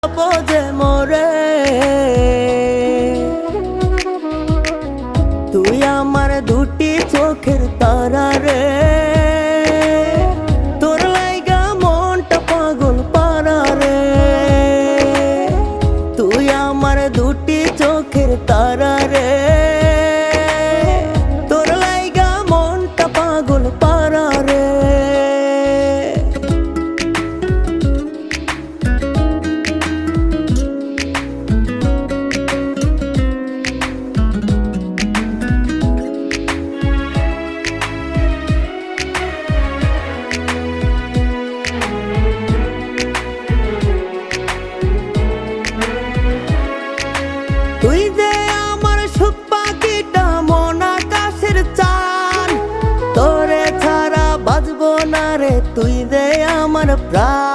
বোঝে মোরে তুই আমার দুটি চোখের তারা রে তোর লাইগা মনটা পাগল পারা রে তুই আমার দুটি চোখের তারা রে তোর লাইগা মনটা পাগল পারা রে তুই যে আমার সুখ পাখিটা মন আকাশের চান তোরে ছাড়া বাজবো না রে তুই যে আমার প্রাণ